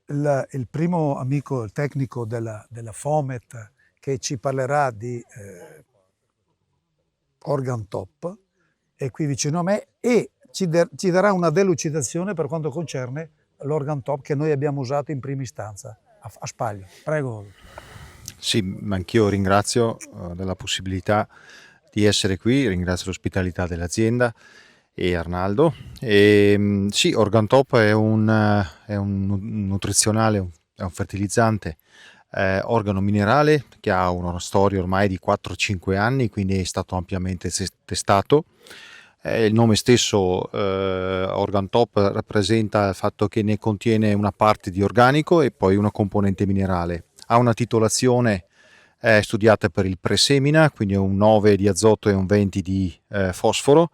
il primo amico, il tecnico della Fomet, che ci parlerà di organ top, è qui vicino a me e ci darà una delucidazione per quanto concerne l'organ top che noi abbiamo usato in prima istanza a Spaglio. Prego. Sì, ma anch'io ringrazio della possibilità di essere qui, ringrazio l'ospitalità dell'azienda e Arnaldo. Sì, Organ Top è un nutrizionale, è un fertilizzante organo minerale che ha una storia ormai di 4-5 anni, quindi è stato ampiamente testato. Il nome stesso, Organ Top, rappresenta il fatto che ne contiene una parte di organico e poi una componente minerale. Ha una titolazione studiata per il presemina, quindi un 9 di azoto e un 20 di fosforo.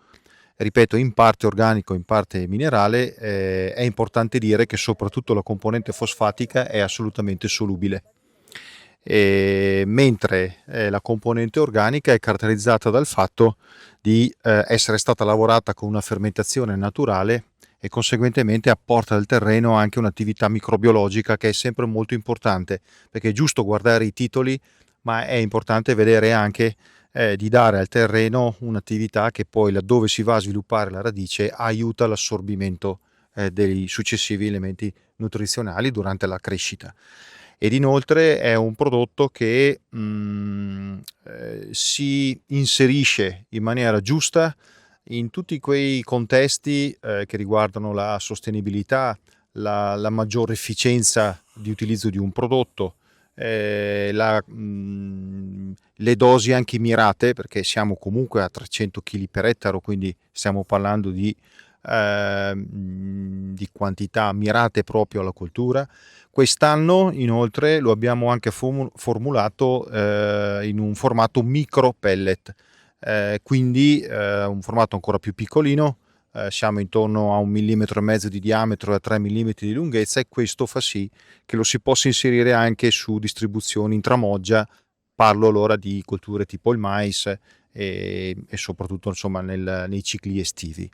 Ripeto, in parte organico, in parte minerale. È importante dire che soprattutto la componente fosfatica è assolutamente solubile. Mentre la componente organica è caratterizzata dal fatto di essere stata lavorata con una fermentazione naturale e conseguentemente apporta al terreno anche un'attività microbiologica che è sempre molto importante, perché è giusto guardare i titoli, ma è importante vedere anche di dare al terreno un'attività che poi, laddove si va a sviluppare la radice, aiuta l'assorbimento dei successivi elementi nutrizionali durante la crescita. Ed inoltre è un prodotto che si inserisce in maniera giusta in tutti quei contesti che riguardano la sostenibilità, la maggiore efficienza di utilizzo di un prodotto, le dosi anche mirate, perché siamo comunque a 300 kg per ettaro, quindi stiamo parlando di quantità mirate proprio alla coltura. Quest'anno inoltre lo abbiamo anche formulato in un formato micro pellet, quindi un formato ancora più piccolino. Siamo intorno a 1,5 mm di diametro e a 3 mm di lunghezza, e questo fa sì che lo si possa inserire anche su distribuzioni intramoggia. Parlo allora di colture tipo il mais e soprattutto insomma nei cicli estivi.